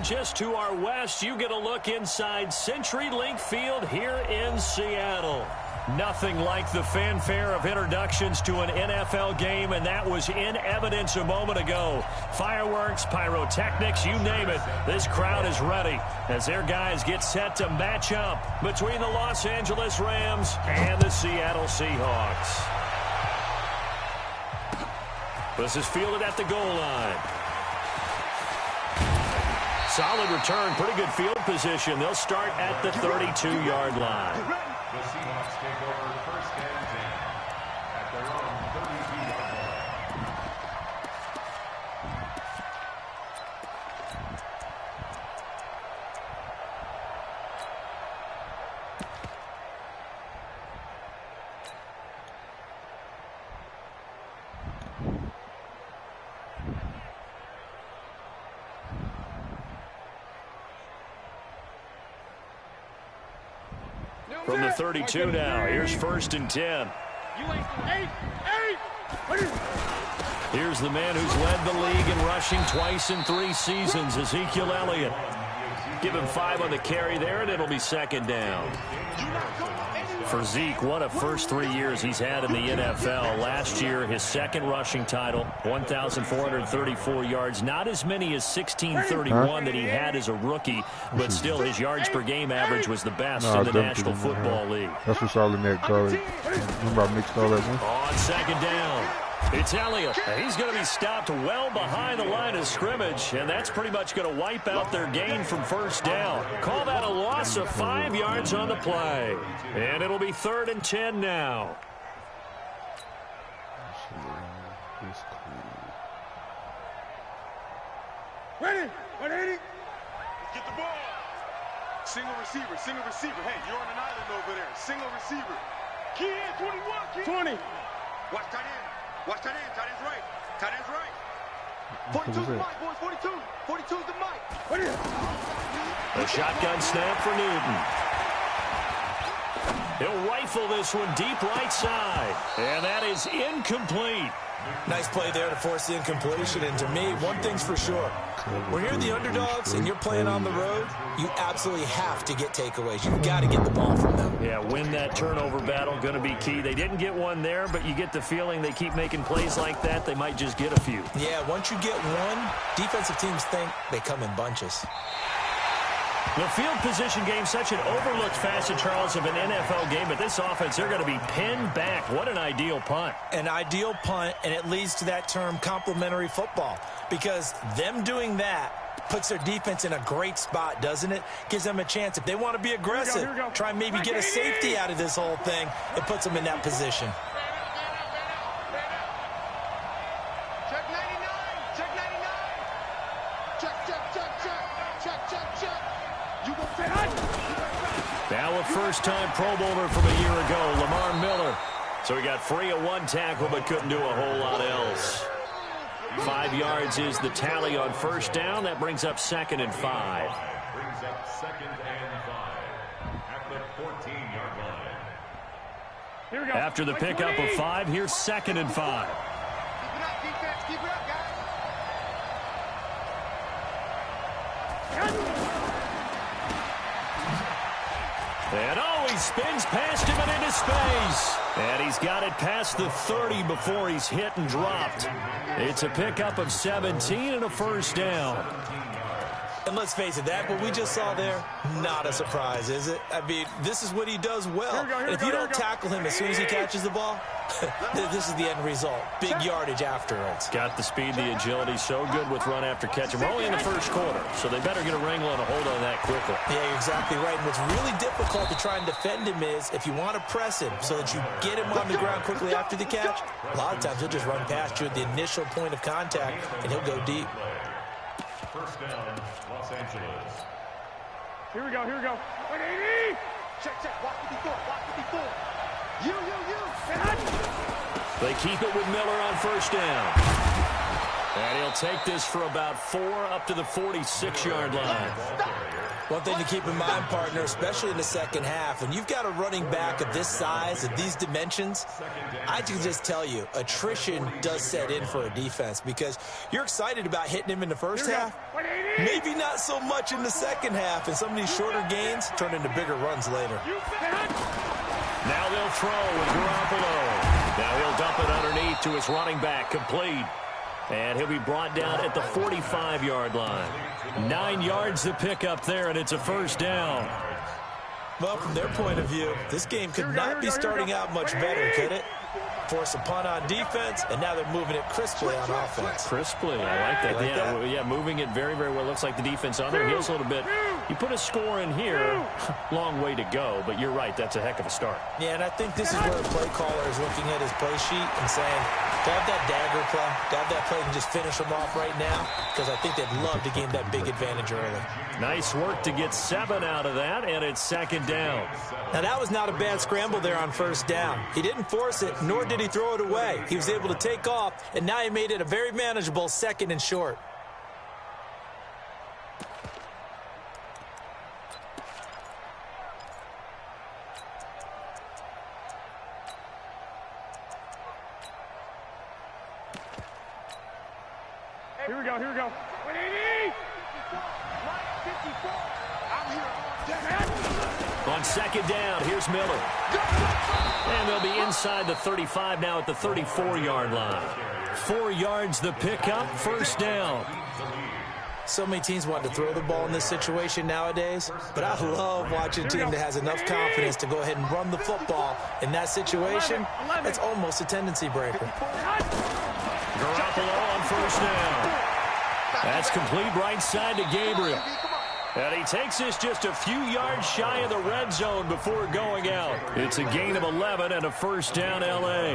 And just to our west, you get a look inside CenturyLink Field here in Seattle. Nothing like the fanfare of introductions to an NFL game, and that was in evidence a moment ago. Fireworks, pyrotechnics, you name it. This crowd is ready as their guys get set to match up between the Los Angeles Rams and the Seattle Seahawks. This is fielded at the goal line. Solid return, pretty good field position. They'll start at the 32-yard line. The Seahawks take over first and 10 at their own 32-yard line. From the 32 now, here's first and 10. Here's the man who's led the league in rushing twice in 3 seasons, Ezekiel Elliott. Give him 5 on the carry there, and it'll be second down. For Zeke, what a first 3 years he's had in the NFL. Last year, his second rushing title, 1,434 yards. Not as many as 1,631 that he had as a rookie, but still his yards per game average was the best in the National Football League. That's what's all in that guard. Remember I mixed all that one? On second down, it's Elliott. He's going to be stopped well behind the line of scrimmage, and that's pretty much going to wipe out their gain from first down. Call that a loss of 5 yards on the play. And it'll be 3rd and 10 now. Ready? Get the ball. Single receiver. Hey, you're on an island over there. Single receiver. Key in, 21. Key 20. Watch tight end. Watch tight end. Tight end's right. Tight end's right. 42's the mic, boys. 42. 42's the mic. A shotgun snap for Newton. He'll rifle this one deep right side. And that is incomplete. Nice play there to force the incompletion. And to me, one thing's for sure. When you're the underdogs and you're playing on the road, you absolutely have to get takeaways. You've got to get the ball from them. Yeah, win that turnover battle, going to be key. They didn't get one there, but you get the feeling they keep making plays like that, they might just get a few. Yeah, once you get one, defensive teams think they come in bunches. The field position game, such an overlooked facet, Charles, of an NFL game, but this offense, they're going to be pinned back. What an ideal punt. An ideal punt, and it leads to that term complementary football, because them doing that puts their defense in a great spot, doesn't it? Gives them a chance. If they want to be aggressive, try and maybe get a safety out of this whole thing, it puts them in that position. Check 99. Check 99. Check. You go now a first-time Pro Bowler from a year ago, Lamar Miller. So he got free of 1 tackle but couldn't do a whole lot else. 5 yards is the tally on first down. That brings up 2nd and 5. Brings up 2nd and 5 at the 14-yard line. Here we go. After the pickup of 5, here's 2nd and 5. Keep it up, defense. Keep it up, guys. And he spins past him and into space. And he's got it past the 30 before he's hit and dropped. It's a pickup of 17 and a first down. And let's face it, that what we just saw there, not a surprise, is it? I mean, this is what he does well. And if you don't tackle him as soon as he catches the ball, this is the end result. Big yardage afterwards. Got the speed, the agility, so good with run after catch. We're only in the first quarter, so they better get a wrangle and a hold on that quickly. Yeah, you're exactly right. And what's really difficult to try and defend him is if you want to press him so that you get him on the ground quickly after the catch, a lot of times he'll just run past you at the initial point of contact, and he'll go deep. First down, Los Angeles. Here we go. 180. Check. Watch 54. You. They keep it with Miller on first down. And he'll take this for about 4 up to the 46-yard line. One thing to keep in mind, partner, especially in the second half, when you've got a running back of this size, of these dimensions, I can just tell you, attrition does set in for a defense because you're excited about hitting him in the first half. Maybe not so much in the second half, and some of these shorter gains turn into bigger runs later. Now they'll throw with Garoppolo. Now he'll dump it underneath to his running back, complete. And he'll be brought down at the 45-yard line. 9 yards to pick up there, and it's a first down. Well, from their point of view, this game could not be starting out much better, could it? Force a punt on defense, and now they're moving it crisply on offense. Crisply, I like that. Yeah, moving it very, very well. Looks like the defense on their heels a little bit. You put a score in here, long way to go, but you're right, that's a heck of a start. Yeah, and I think this is where the play caller is looking at his play sheet and saying, to have that dagger play, to have that play and just finish them off right now, because I think they'd love to gain that big advantage early. Nice work to get 7 out of that, and it's second down. Now, that was not a bad scramble there on first down. He didn't force it, nor did he throw it away. He was able to take off, and now he made it a very manageable second and short. Here we go. 180! 54! I'm here. On second down, here's Miller. And they'll be inside the 35 now at the 34-yard line. 4 yards the pickup, first down. So many teams want to throw the ball in this situation nowadays, but I love watching a team that has enough confidence to go ahead and run the football. In that situation, it's almost a tendency breaker. Garoppolo on first down. That's complete right side to Gabriel. And he takes this just a few yards shy of the red zone before going out. It's a gain of 11 and a first down, L.A.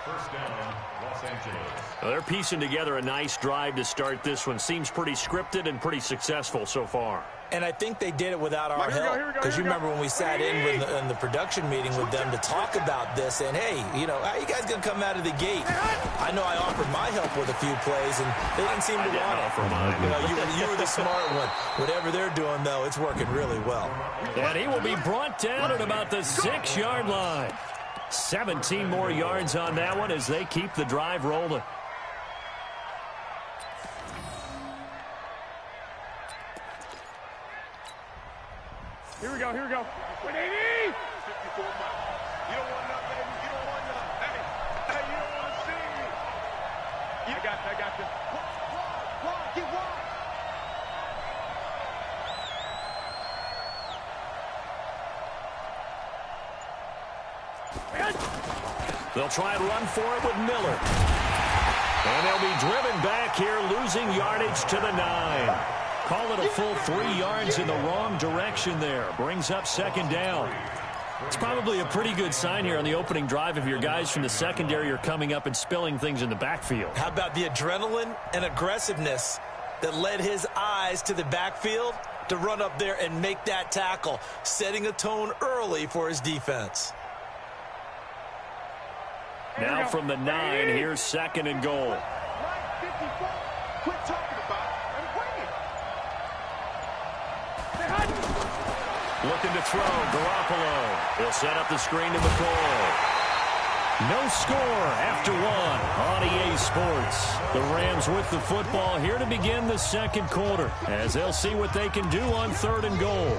First down, Los Angeles. Well, they're piecing together a nice drive to start this one. Seems pretty scripted and pretty successful so far. And I think they did it without our help. Because you remember when we sat in the production meeting with them to talk about this, and hey, you know, how you guys going to come out of the gate? I know I offered my help with a few plays, and they didn't seem to want it. You were the smart one. Whatever they're doing, though, it's working really well. And he will be brought down at about the 6-yard line. 17 more yards on that one as they keep the drive rolling. Here we go. 180! 54 miles. You don't want none, baby. You don't want none. Hey, you don't want to see me. I got you. Wide, get wide. They'll try and run for it with Miller. And they'll be driven back here, losing yardage to the 9. Call it a full 3 yards in the wrong direction there. Brings up second down. It's probably a pretty good sign here on the opening drive if your guys from the secondary are coming up and spilling things in the backfield. How about the adrenaline and aggressiveness that led his eyes to the backfield to run up there and make that tackle, setting a tone early for his defense. Now from the 9, here's second and goal. Right, 54. Quit talking about it and bring it. Looking to throw, Garoppolo. He'll set up the screen to McCoy. No score after 1 on EA Sports. The Rams with the football here to begin the second quarter as they'll see what they can do on 3rd and goal.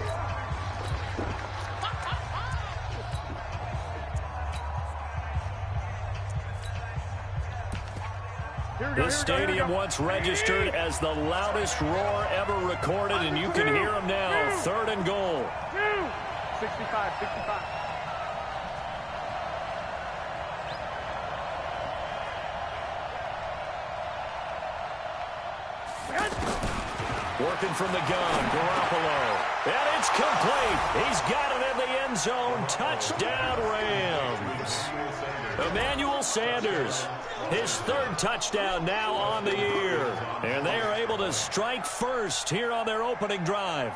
This stadium once registered as the loudest roar ever recorded, and you can hear them now. 3rd and goal. 65. Working from the gun, Garoppolo. And it's complete. He's got it in the end zone. Touchdown, Rams. Emmanuel Sanders, his 3rd touchdown now on the year. And they are able to strike first here on their opening drive.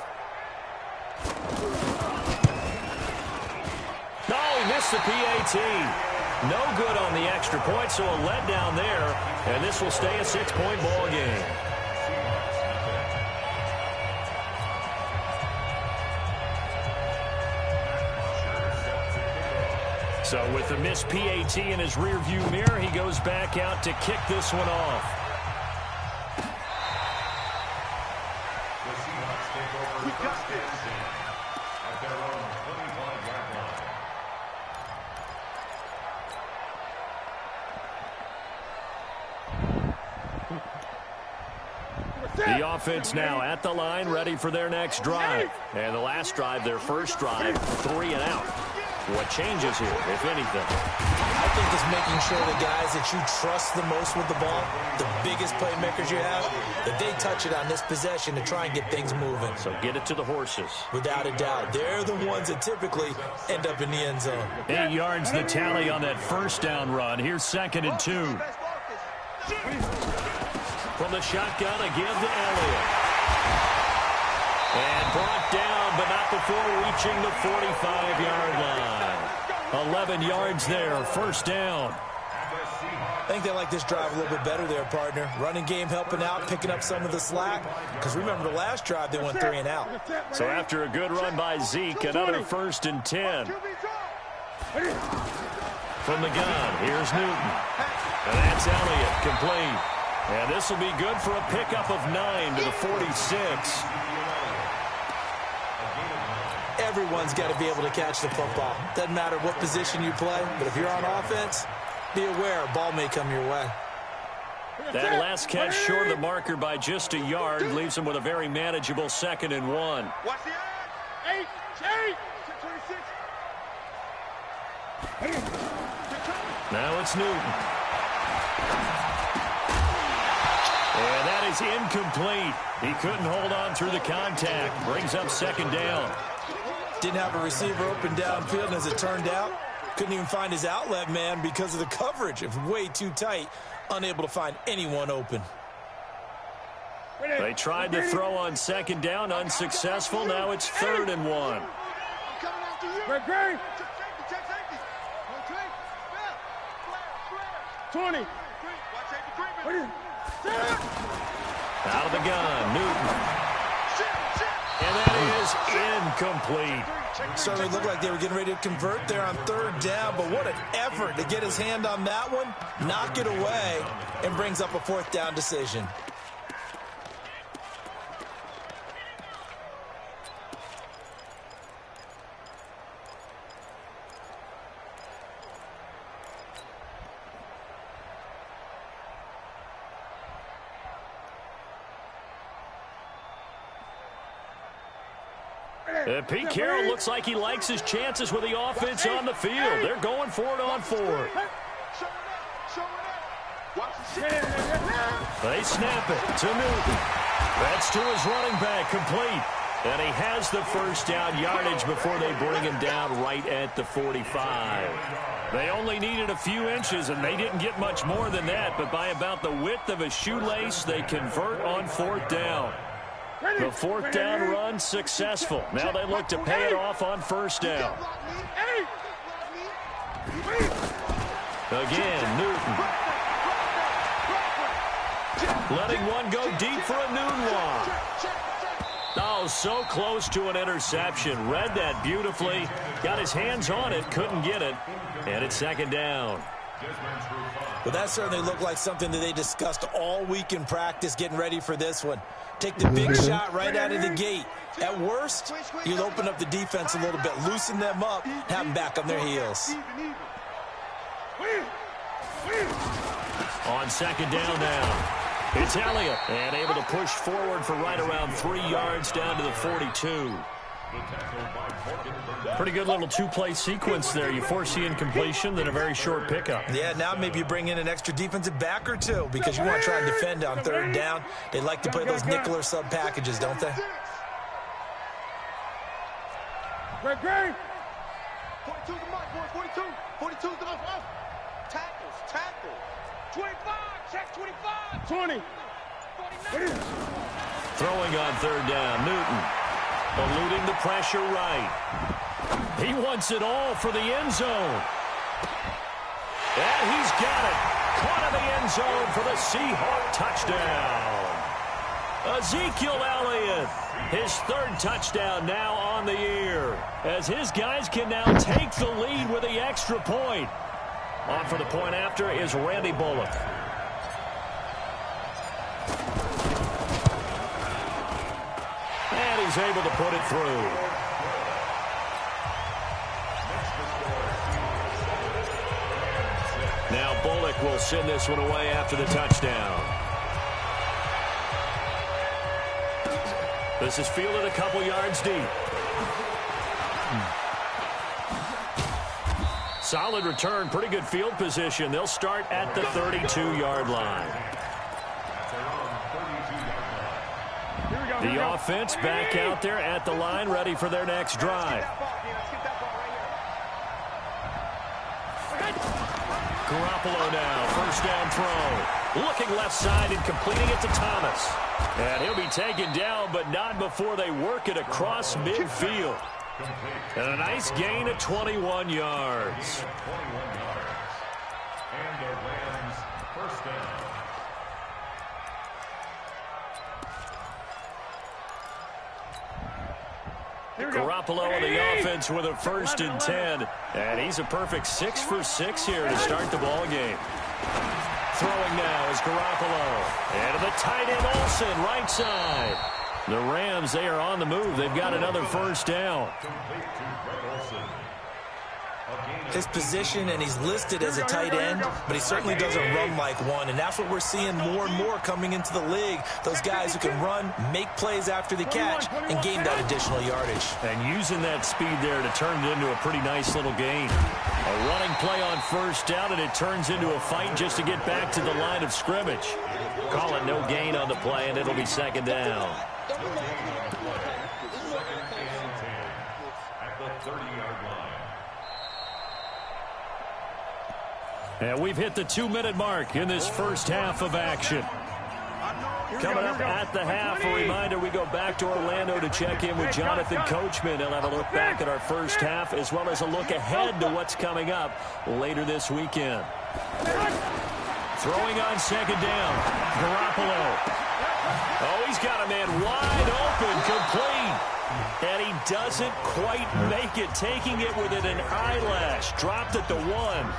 No, he missed the PAT. No good on the extra point, so a letdown there. And this will stay a 6-point ball game. So with the missed PAT in his rearview mirror, he goes back out to kick this one off. We got this. At their own 25-yard line. The offense now at the line, ready for their next drive. And the last drive, their first drive, 3 and out. What changes here, if anything? I think it's making sure the guys that you trust the most with the ball, the biggest playmakers you have, that they touch it on this possession to try and get things moving. So get it to the horses. Without a doubt. They're the ones that typically end up in the end zone. 8 yards the tally on that first down run. Here's 2nd and 2. From the shotgun, a give to Elliott. And brought down, but not before reaching the 45-yard line. 11 yards there, first down. I think they like this drive a little bit better there, partner. Running game helping out, picking up some of the slack. Because remember, the last drive, they went 3 and out. So after a good run by Zeke, another 1st and 10. From the gun, here's Newton. And that's Elliott, complete. And this will be good for a pickup of 9 to the 46. Everyone's got to be able to catch the football. Doesn't matter what position you play, but if you're on offense, be aware a ball may come your way. That last catch short of the marker by just a yard leaves him with a very manageable 2nd and 1. Watch the eye. 8. Now it's Newton. And that is incomplete. He couldn't hold on through the contact. Brings up 2nd down. Didn't have a receiver open downfield, and as it turned out, couldn't even find his outlet man because of the coverage. It was way too tight, unable to find anyone open. They tried to throw on 2nd down, unsuccessful. Now it's 3rd and 1. 20. Out of the gun, Newton. And that is incomplete. Certainly looked like they were getting ready to convert there on 3rd down, but what an effort to get his hand on that one, knock it away, and brings up a 4th down decision. Pete Carroll looks like he likes his chances with the offense on the field. They're going for it on 4. They snap it to Newton. That's to his running back, complete. And he has the first down yardage before they bring him down right at the 45. They only needed a few inches, and they didn't get much more than that. But by about the width of a shoelace, they convert on 4th down. The 4th down run successful. Now they look to pay it off on 1st down. Again, Newton. Letting one go deep for a noon walk. Oh, so close to an interception. Read that beautifully. Got his hands on it, couldn't get it. And it's 2nd down. Well, that certainly looked like something that they discussed all week in practice, getting ready for this one. Take the big shot right out of the gate. At worst, you'll open up the defense a little bit, loosen them up, have them back on their heels. On 2nd down now. It's Elliott, and able to push forward for right around 3 yards down to the 42. Pretty good little 2-play sequence there. You force the incompletion, then a very short pickup. Yeah, now maybe you bring in an extra defensive back or two because you want to try and defend on 3rd down. They like to play those nickel or sub packages, don't they? Great. 42 to Mike, boys. 42 to the left. Tackle. 25, check 25. 20. 49. Throwing on 3rd down, Newton. Eluding the pressure right. He wants it all for the end zone. And he's got it. Caught in the end zone for the Seahawk touchdown. Ezekiel Elliott, his 3rd touchdown now on the year, as his guys can now take the lead with the extra point. On for the point after is Randy Bullock. And he's able to put it through. Now Bullock will send this one away after the touchdown. This is fielded a couple yards deep. Solid return, pretty good field position. They'll start at the 32-yard line. The offense back out there at the line, ready for their next drive. Garoppolo now, first down throw. Looking left side and completing it to Thomas. And he'll be taken down, but not before they work it across midfield. And a nice gain of 21 yards. And the Rams first down. Garoppolo on the offense with a first and 10. And he's a perfect 6 for 6 here to start the ball game. Throwing now is Garoppolo. And to the tight end Olsen, right side. The Rams, they are on the move. They've got another first down. His position, and he's listed as a tight end, but he certainly doesn't run like one, and that's what we're seeing more and more coming into the league. Those guys who can run, make plays after the catch, and gain that additional yardage. And using that speed there to turn it into a pretty nice little gain. A running play on first down, and it turns into a fight just to get back to the line of scrimmage. Call it no gain on the play, and it'll be second down. At the 30-yard line. And we've hit the 2-minute mark in this first half of action. Coming up at the half, a reminder, we go back to Orlando to check in with Jonathan Coachman. He'll have a look back at our first half as well as a look ahead to what's coming up later this weekend. Throwing on second down, Garoppolo. Oh, he's got a man wide open, complete. And he doesn't quite make it, taking it within an eyelash. Dropped at the 1.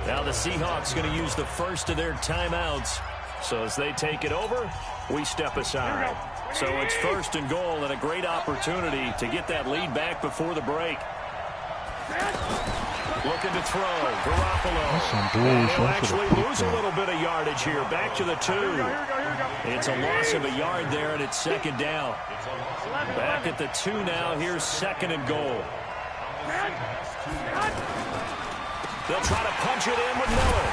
Now the Seahawks going to use the first of their timeouts. So as they take it over, we step aside. So it's first and goal and a great opportunity to get that lead back before the break. Looking to throw, Garoppolo. And he'll actually lose a little bit of yardage here. Back to the 2. It's a loss of a yard there, and it's second down. Back at the 2 now. Here's second and goal. They'll try to punch it in with Miller.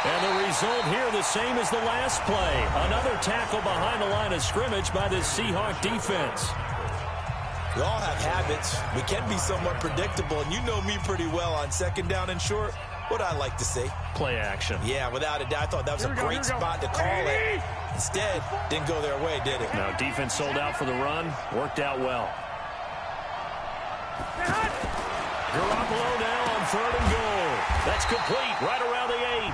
And the result here the same as the last play. Another tackle behind the line of scrimmage by this Seahawk defense. We all have habits. We can be somewhat predictable, and you know me pretty well on second down and short. What I like to say? Play action. Yeah, without a doubt. I thought that was a great spot to call it. Instead, didn't go their way, did it? No, defense sold out for the run. Worked out well. Garoppolo now on third and goal. That's complete right around the 8.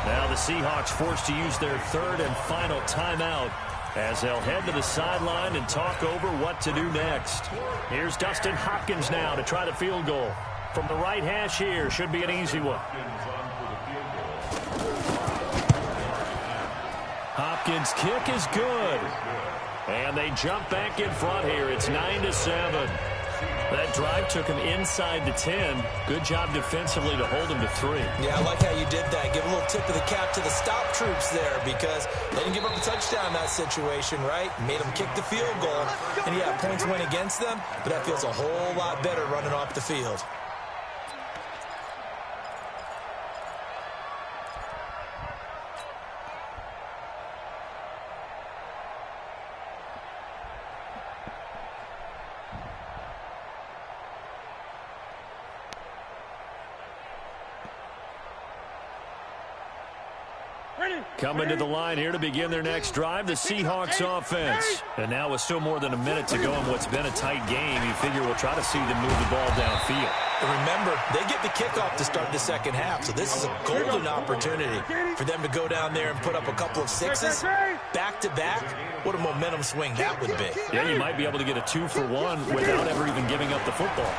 Now the Seahawks forced to use their third and final timeout as they'll head to the sideline and talk over what to do next. Here's Dustin Hopkins now to try the field goal. From the right hash here, should be an easy one. Hopkins' kick is good. And they jump back in front here. It's 9-7. That drive took him inside the 10. Good job defensively to hold him to 3. Yeah, I like how you did that. Give a little tip of the cap to the stop troops there because they didn't give up a touchdown in that situation, right? Made them kick the field goal. And, yeah, points went against them, but that feels a whole lot better running off the field. Coming to the line here to begin their next drive, the Seahawks offense. And now with still more than a minute to go in what's been a tight game, you figure we'll try to see them move the ball downfield. And remember, they get the kickoff to start the second half, so this is a golden opportunity for them to go down there and put up a couple of 6s back-to-back. What a momentum swing that would be. Yeah, you might be able to get a 2-for-1 without ever even giving up the football.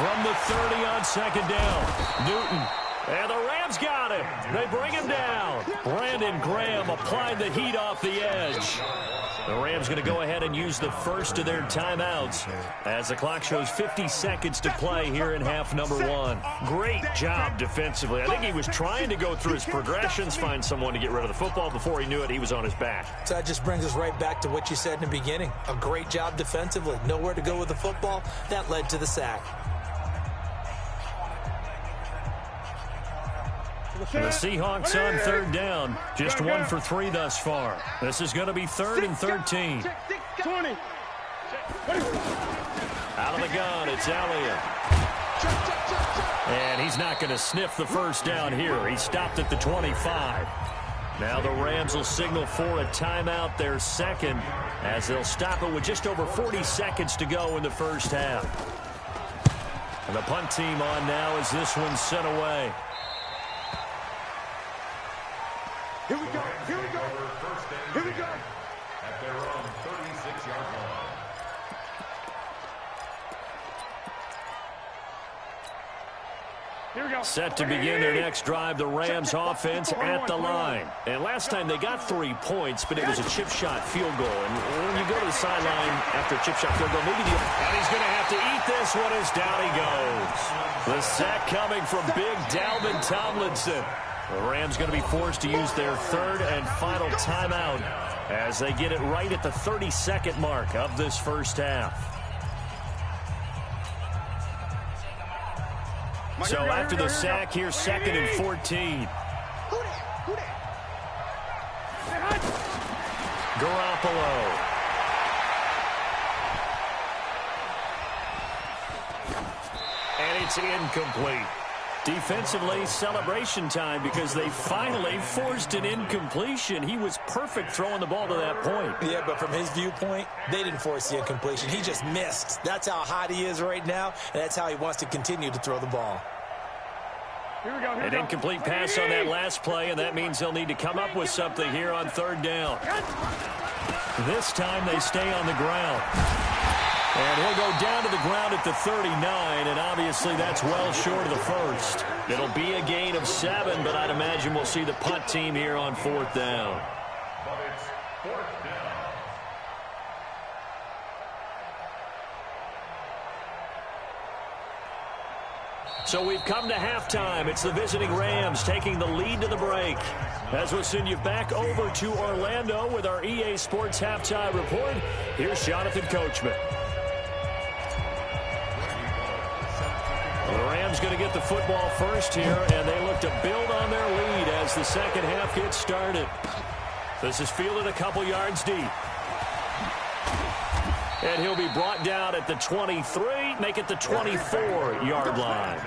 From the 30 on second down, Newton. And the Rams got him. They bring him down. Brandon Graham applied the heat off the edge. The Rams going to go ahead and use the first of their timeouts as the clock shows 50 seconds to play here in half number 1. Great job defensively. I think he was trying to go through his progressions, find someone to get rid of the football. Before he knew it, he was on his back. So that just brings us right back to what you said in the beginning. A great job defensively. Nowhere to go with the football. That led to the sack. The Seahawks on third down. Just 1 for 3 thus far. This is going to be 3rd and 13. 20. Out of the gun, it's Elliott. And he's not going to sniff the first down here. He stopped at the 25. Now the Rams will signal for a timeout, their second, as they'll stop it with just over 40 seconds to go in the first half. And the punt team on now as this one's sent away. Here we go. Here we go. Here we go. At their own 36-yard line. Here we go. Set to begin their next drive, the Rams offense at the line. And last time they got 3 points, but it was a chip shot field goal. And when you go to the sideline after a chip shot field goal, maybe and he's going to have to eat this one as down he goes. The sack coming from big Dalvin Tomlinson. The Rams going to be forced to use their third and final timeout as they get it right at the 30-second mark of this first half. So after the sack, here's 2nd and 14. Garoppolo. And it's incomplete. Defensively, celebration time because they finally forced an incompletion. He was perfect throwing the ball to that point. Yeah, but from his viewpoint, they didn't force the incompletion. He just missed. That's how hot he is right now, and that's how he wants to continue to throw the ball. Here we go. An incomplete pass on that last play, and that means they'll need to come up with something here on 3rd down. This time they stay on the ground. And he'll go down to the ground at the 39, and obviously that's well short of the first. It'll be a gain of 7, but I'd imagine we'll see the punt team here on 4th down. But it's 4th down. So we've come to halftime. It's the visiting Rams taking the lead to the break. As we'll send you back over to Orlando with our EA Sports Halftime Report, here's Jonathan Coachman. The Rams going to get the football first here, and they look to build on their lead as the second half gets started. This is fielded a couple yards deep. And he'll be brought down at the 23, make it the 24-yard line.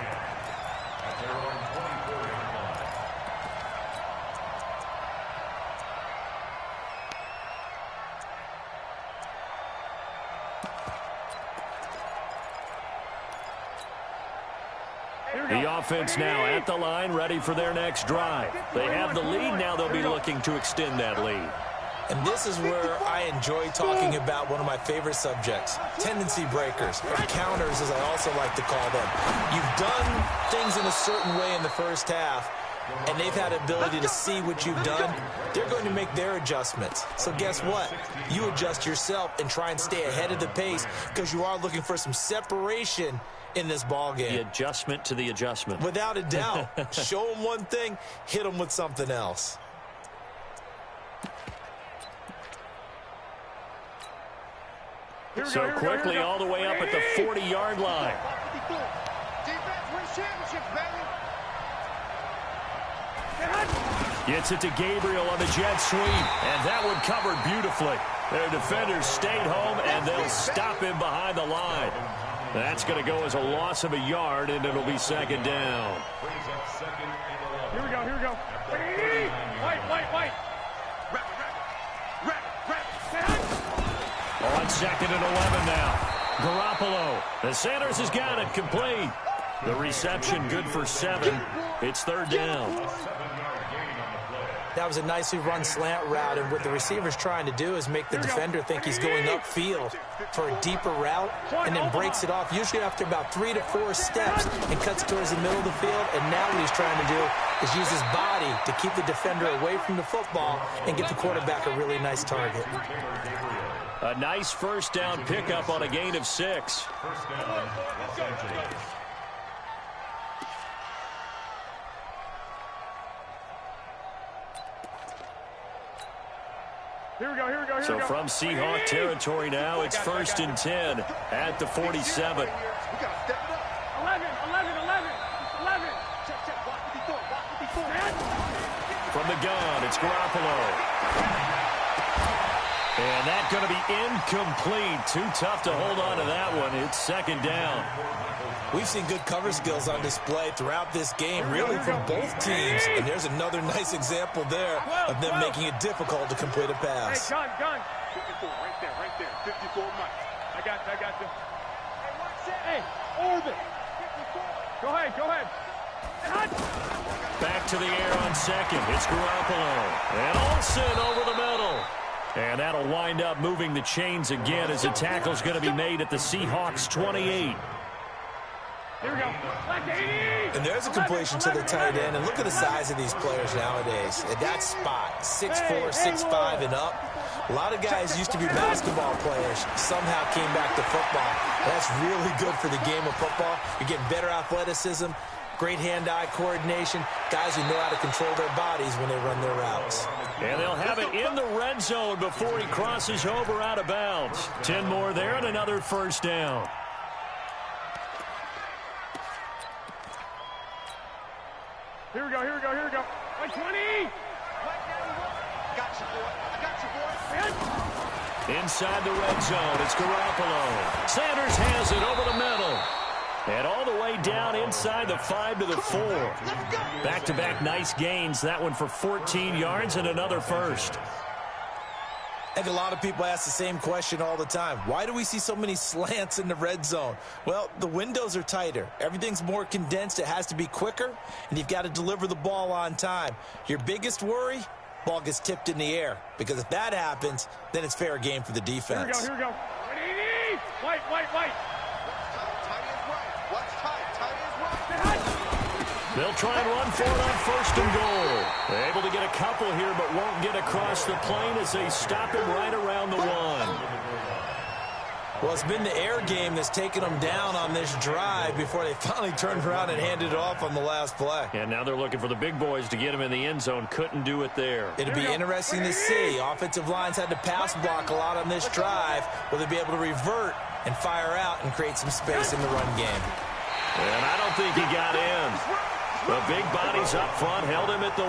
The offense now at the line, ready for their next drive. They have the lead. Now they'll be looking to extend that lead. And this is where I enjoy talking about one of my favorite subjects, tendency breakers, or counters as I also like to call them. You've done things in a certain way in the first half, and they've had the ability to see what you've done. They're going to make their adjustments. So guess what? You adjust yourself and try and stay ahead of the pace because you are looking for some separation in this ball game. The adjustment to the adjustment. Without a doubt. Show them one thing, hit them with something else. So quickly all the way up at the 40-yard line. Gets it to Gabriel on the jet sweep, and that one covered beautifully. Their defenders stayed home, and they'll stop him behind the line. That's going to go as a loss of a yard, and it'll be second down. Here we go, here we go. White. On 2nd and 11 now. Garoppolo. The Sanders has got it complete. The reception good for 7. It's 3rd down. That was a nicely run slant route, and what the receiver's trying to do is make the defender think he's going upfield for a deeper route and then breaks it off, usually after about 3 to 4 steps, and cuts towards the middle of the field. And now what he's trying to do is use his body to keep the defender away from the football and get the quarterback a really nice target. A nice first down pickup on a gain of 6. Here we go. So from Seahawk territory now, it's 1st and 10 at the 47. We got to step it up. 11. Check. Watch before. From the gun, it's Garoppolo. And that's going to be incomplete. Too tough to hold on to that one. It's 2nd down. We've seen good cover skills on display throughout this game, really from both teams. And there's another nice example there of them making it difficult to complete a pass. Hey, gun. 54, right there. 54 Mike. I got you. Hey, Orvin. Go ahead. Back to the air on 2nd. It's Garoppolo. And Olsen over the middle. And that'll wind up moving the chains again as the tackle's going to be made at the Seahawks 28. Here we go. And there's a completion to the tight end. And look at the size of these players nowadays. At that spot, 6'4", 6'5", and up. A lot of guys used to be basketball players, somehow came back to football. That's really good for the game of football. You're getting better athleticism, great hand-eye coordination, guys who know how to control their bodies when they run their routes. And they'll have it in the red zone before he crosses over out of bounds. 10 more there and another 1st down. Here we go. Like 20. Got you, boy. Inside the red zone, it's Garoppolo. Sanders has it over the middle. And all the way down inside the 5 to the 4. Back-to-back nice gains. That one for 14 yards and another first. I think a lot of people ask the same question all the time. Why do we see so many slants in the red zone? Well, the windows are tighter. Everything's more condensed. It has to be quicker, and you've got to deliver the ball on time. Your biggest worry? Ball gets tipped in the air. Because if that happens, then it's fair game for the defense. Here we go. White. They'll try and run for it on 1st and goal. They're able to get a couple here, but won't get across the plane as they stop him right around the 1. Well, it's been the air game that's taken them down on this drive before they finally turned around and handed it off on the last play. And now they're looking for the big boys to get him in the end zone. Couldn't do it there. It'll be interesting to see. Offensive lines had to pass block a lot on this drive. Will they be able to revert and fire out and create some space in the run game? And I don't think he got in. The big bodies up front held him at the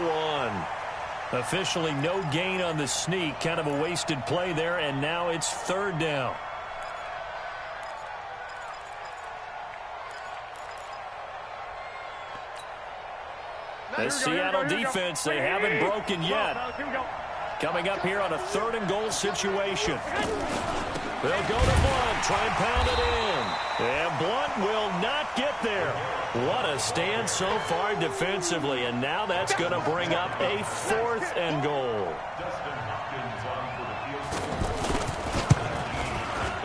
1. Officially no gain on the sneak. Kind of a wasted play there, and now it's 3rd down. The Seattle defense, they haven't broken yet. Coming up here on a 3rd and goal situation. They'll go to Blunt, try and pound it in. And Blunt will not get there. What a stand so far defensively, and now that's going to bring up a 4th and goal.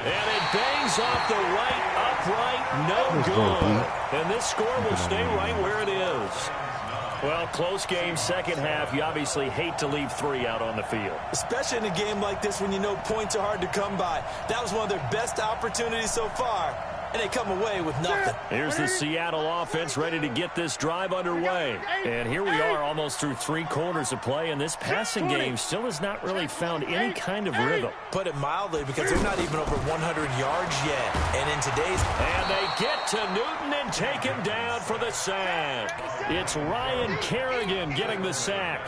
And it bangs off the right upright, no good. And this score will stay right where it is. Well, close game, 2nd half. You obviously hate to leave 3 out on the field. Especially in a game like this when you know points are hard to come by. That was one of their best opportunities so far, and they come away with nothing. Here's the Seattle offense ready to get this drive underway. And here we are almost through 3 quarters of play, and this passing game still has not really found any kind of rhythm. Put it mildly, because they're not even over 100 yards yet. And in today's... And they get to Newton and take him down for the sack. It's Ryan Kerrigan getting the sack.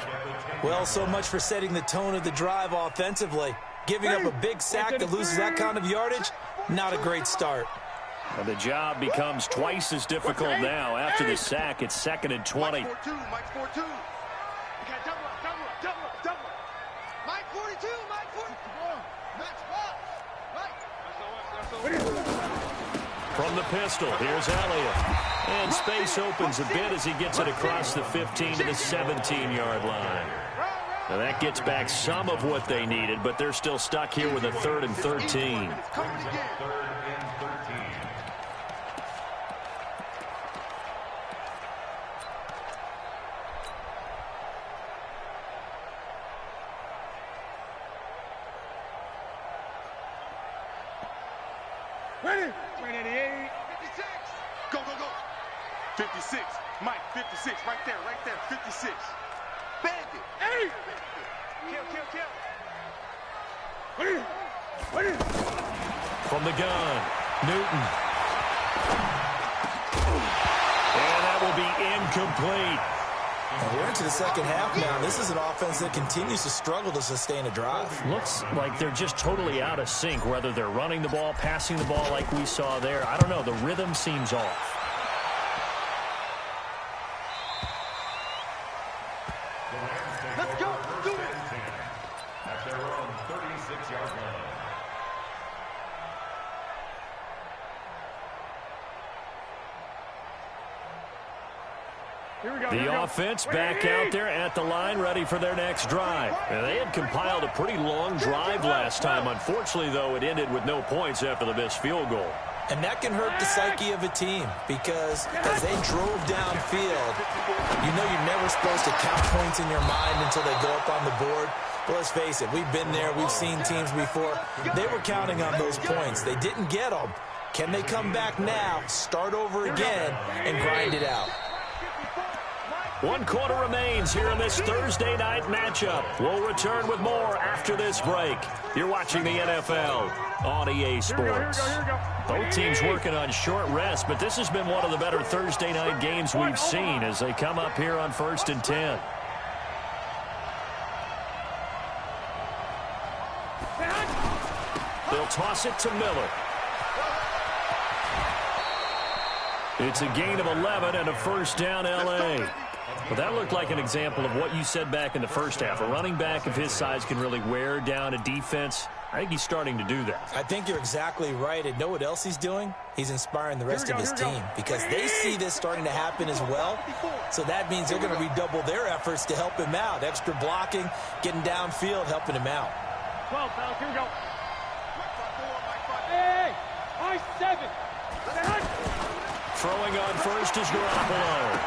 Well, so much for setting the tone of the drive offensively. Giving up a big sack that loses that kind of yardage, not a great start. And the job becomes twice as difficult now. After the sack, it's 2nd and 20. Mike 4-2. Mike 42. From the pistol, here's Elliott. And space opens a bit as he gets it across the 15 to the 17-yard line. Now that gets back some of what they needed, but they're still stuck here with a 3rd and 13. Ready? 88. 56. Go, go, go. 56. Mike, 56. Right there, 56. Bag it. Hey. Kill. Ready? From the gun, Newton. And that will be incomplete. And we're into the second half now. This is an offense that continues to struggle to sustain a drive. Looks like they're just totally out of sync, whether they're running the ball, passing the ball like we saw there. I don't know. The rhythm seems off. Let's go. Do it. At their own 36-yard line. The offense back out there at the line, ready for their next drive. And they had compiled a pretty long drive last time. Unfortunately, though, it ended with no points after the missed field goal. And that can hurt the psyche of a team because as they drove downfield, you know you're never supposed to count points in your mind until they go up on the board. But let's face it, we've been there. We've seen teams before. They were counting on those points. They didn't get them. Can they come back now, start over again, and grind it out? 1 quarter remains here in this Thursday night matchup. We'll return with more after this break. You're watching the NFL on EA Sports. Both teams working on short rest, but this has been one of the better Thursday night games we've seen as they come up here on 1st and 10. They'll toss it to Miller. It's a gain of 11 and a first down, L.A. Well, that looked like an example of what you said back in the first half. A running back of his size can really wear down a defense. I think he's starting to do that. I think you're exactly right. And know what else he's doing? He's inspiring the rest of his team because they see this starting to happen as well. So that means they're going to redouble their efforts to help him out. Extra blocking, getting downfield, helping him out. 12, fellas, here we go. Hey, I-7. Throwing on first is Garoppolo.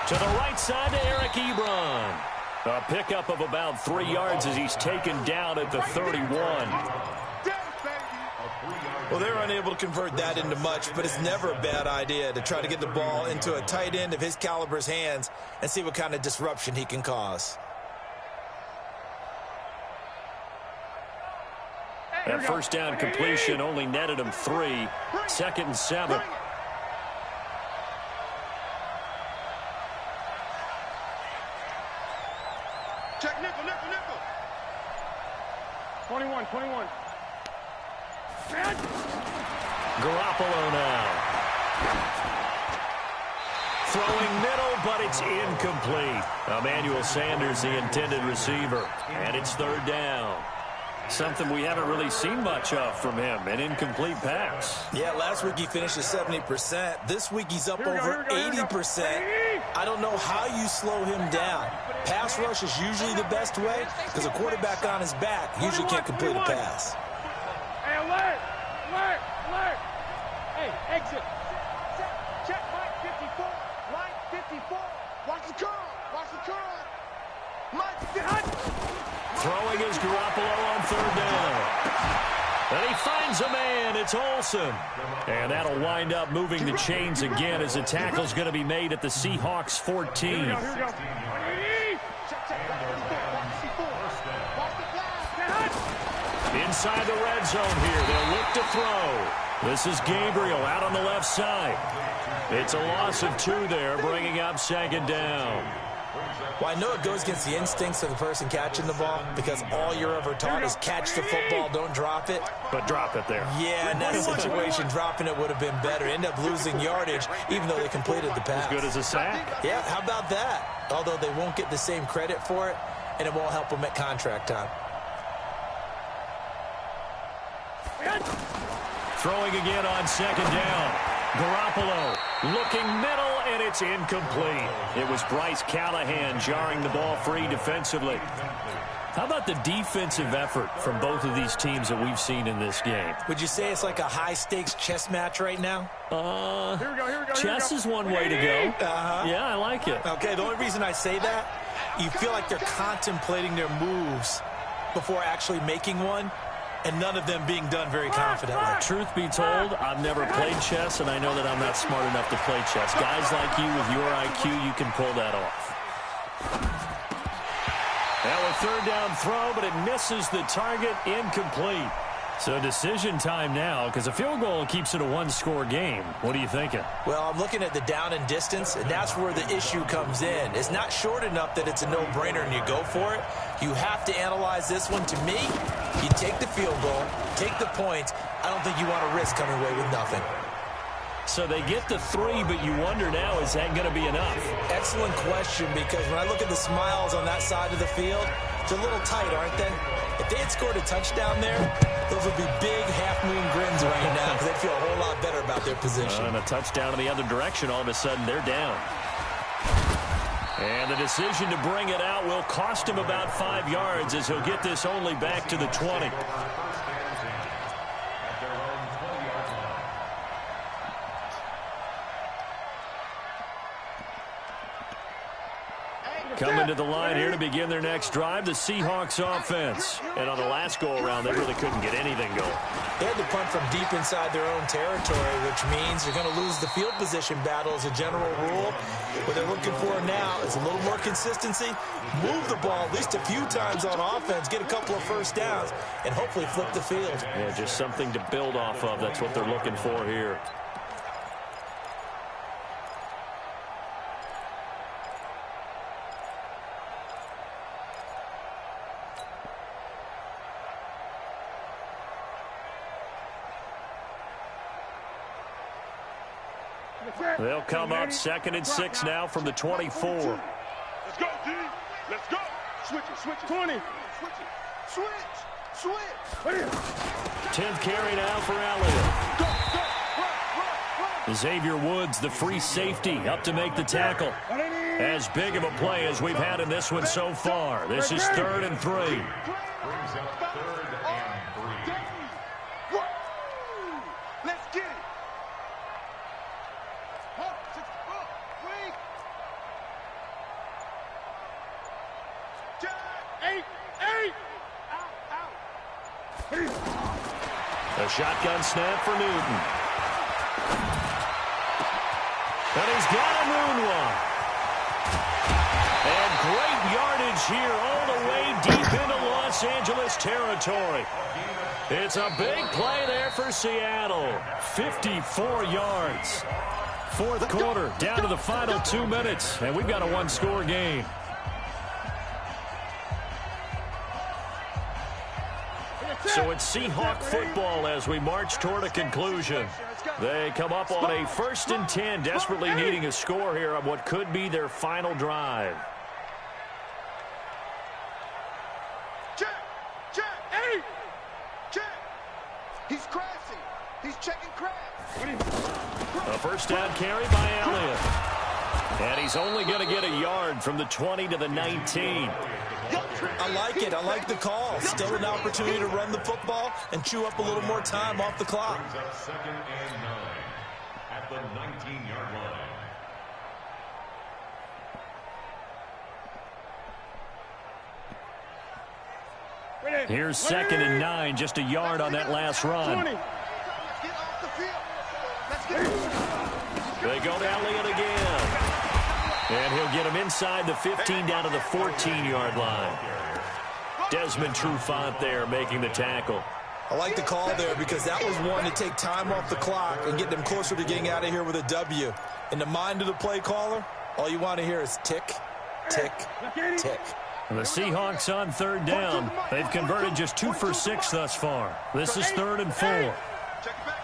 To the right side to Eric Ebron. A pickup of about 3 yards as he's taken down at the 31. Well, they're unable to convert that into much, but it's never a bad idea to try to get the ball into a tight end of his caliber's hands and see what kind of disruption he can cause. That first down completion only netted him 3. 2nd and 7. Check nickel. 21. Garoppolo now. Throwing middle, but it's incomplete. Emmanuel Sanders, the intended receiver. And it's 3rd down. Something we haven't really seen much of from him, an incomplete pass. Yeah, last week he finished at 70%. This week he's up over 80%. I don't know how you slow him down. Pass rush is usually the best way because a quarterback on his back usually can't complete a pass. Hey, alert! Hey, exit. Check Mike 54. Mike 54. Watch the curl. Mike 54. Throwing is Garoppolo on 3rd down. And he finds a man. It's Olsen. And that'll wind up moving the chains again as the tackle's going to be made at the Seahawks 14. Here we go. Inside the red zone here. They'll look to throw. This is Gabriel out on the left side. It's a loss of 2 there, bringing up 2nd down. Well, I know it goes against the instincts of the person catching the ball because all you're ever taught is catch the football, don't drop it. But drop it there. Yeah, in that situation, dropping it would have been better. End up losing yardage, even though they completed the pass. As good as a sack. Yeah, how about that? Although they won't get the same credit for it, and it won't help them at contract time. Throwing again on 2nd down. Garoppolo looking middle, and it's incomplete. It was Bryce Callahan jarring the ball free defensively. How about the defensive effort from both of these teams that we've seen in this game? Would you say it's like a high-stakes chess match right now? Here we go. Chess is one way to go. Yeah, I like it. Okay, the only reason I say that, you feel like they're contemplating their moves before actually making one. and none of them being done very confidently. Truth be told, I've never played chess, and I know that I'm not smart enough to play chess. Guys like you with your IQ, you can pull that off. Now a third down throw, but it misses the target, incomplete. So decision time now, because a field goal keeps it a one-score game. What are you thinking? Well, I'm looking at the down and distance, and that's where the issue comes in. It's not short enough that it's a no-brainer and you go for it. You have to analyze this one. To me, you take the field goal, take the points. I don't think you want to risk coming away with nothing. So they get the 3, but you wonder now, is that going to be enough? Excellent question, because when I look at the smiles on that side of the field, they're a little tight, aren't they? If they had scored a touchdown there, those would be big half-moon grins right now because they'd feel a whole lot better about their position. And a touchdown in the other direction, all of a sudden they're down. And the decision to bring it out will cost him about 5 yards as he'll get this only back to the 20. Coming to the line here to begin their next drive, the Seahawks offense. And on the last go-around, they really couldn't get anything going. They had to punt from deep inside their own territory, which means you're going to lose the field position battle as a general rule. What they're looking for now is a little more consistency, move the ball at least a few times on offense, get a couple of first downs, and hopefully flip the field. Yeah, just something to build off of. That's what they're looking for here. They'll come up 2nd and 6 now from the 24. Let's go, D. Let's go. Switch it, switch it. 20. Switch it. Switch. Switch. 10th carry now for Elliott. Go, go. Run, run, run. Xavier Woods, the free safety, up to make the tackle. As big of a play as we've had in this one so far. This is 3rd and 3. Brings up 3rd and 3. Let's get it. A shotgun snap for Newton. And he's got a moonwalk. And great yardage here all the way deep into Los Angeles territory. It's a big play there for Seattle. 54 yards. 4th quarter, down to the final 2 minutes, and we've got a one-score game. So it's Seahawk football as we march toward a conclusion. They come up on a 1st and 10, desperately needing a score here on what could be their final drive. Check, check, hey, check. He's crashing. He's checking crash. A 1st down carry by Elliott. And he's only going to get a yard from the 20 to the 19. I like it. I like the call. Still an opportunity to run the football and chew up a little more time off the clock. Brings up 2nd and 9 at the 19-yard line. Here's 2nd and 9, just a yard on that last run. They go to Elliott again. And he'll get him inside the 15 down to the 14-yard line. Desmond Trufant there making the tackle. I like the call there because that was one to take time off the clock and get them closer to getting out of here with a W. In the mind of the play caller, all you want to hear is tick, tick, tick. And the Seahawks on 3rd down. They've converted just 2 for 6 thus far. This is 3rd and 4. Check it back.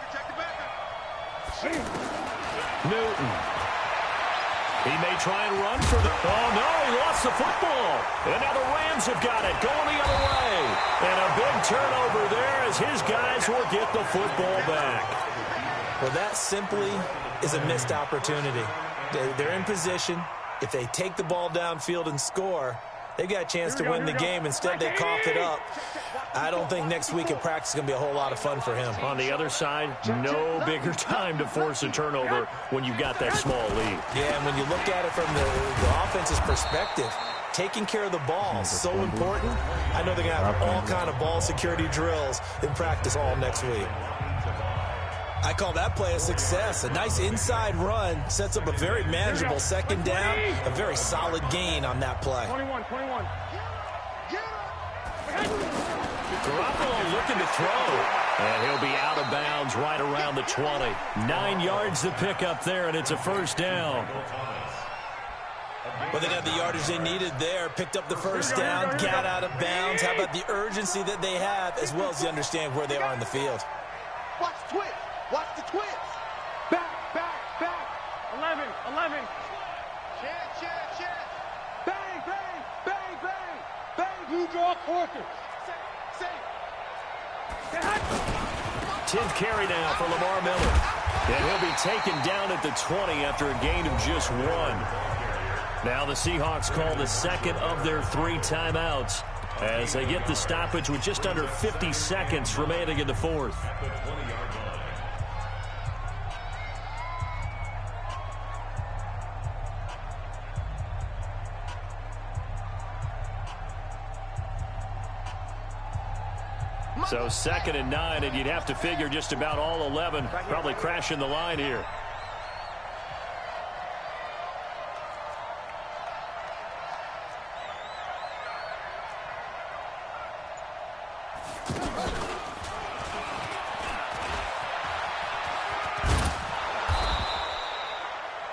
Newton. He may try and run for the... Oh, no, he lost the football. And now the Rams have got it, going the other way. And a big turnover there as his guys will get the football back. Well, that simply is a missed opportunity. They're in position. If they take the ball downfield and score, they've got a chance to win the game. Instead, they cough it up. I don't think next week at practice is going to be a whole lot of fun for him. On the other side, no bigger time to force a turnover when you've got that small lead. Yeah, and when you look at it from the offense's perspective, taking care of the ball is so important. I know they're going to have all kind of ball security drills in practice all next week. I call that play a success. A nice inside run sets up a very manageable second down, a very solid gain on that play. 21. Garoppolo looking to throw. And he'll be out of bounds right around the 20. 9 yards to pick up there, and it's a first down. Well, they got the yardage they needed there, picked up the first down, got out of bounds. How about the urgency that they have, as well as they understand where they are in the field? Watch the twist. Watch the twist. Back. 11. Chance. Bang. Blue draw quarter. Say. 10th carry now for Lamar Miller. And he'll be taken down at the 20 after a gain of just 1. Now the Seahawks call the second of their 3 timeouts as they get the stoppage with just under 50 seconds remaining in the fourth. So 2nd and 9, and you'd have to figure just about all 11 probably crashing the line here.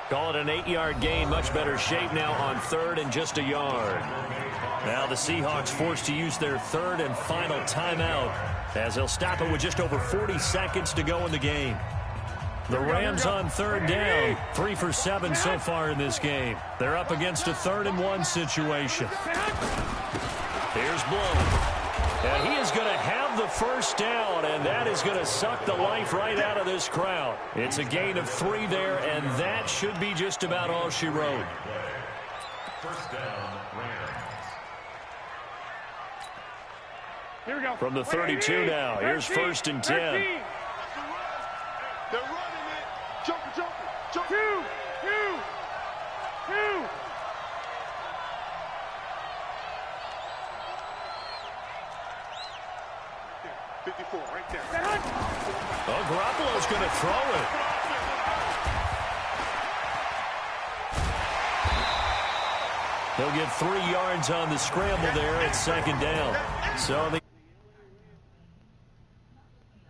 Call it an 8-yard gain, much better shape now on 3rd and just a yard. Now the Seahawks forced to use their 3rd and final timeout as they'll stop it with just over 40 seconds to go in the game. The Rams on 3rd down, 3 for 7 so far in this game. They're up against a 3rd and 1 situation. Here's Bloom. And he is going to have the first down, and that is going to suck the life right out of this crowd. It's a gain of 3 there, and that should be just about all she wrote. First down, Rams. Here we go. From the 32 now, here's 1st and 10. They're running it. Jumper. 2. 54, right there. Oh, Garoppolo's going to throw it. He'll get 3 yards on the scramble there at 2nd down. So on the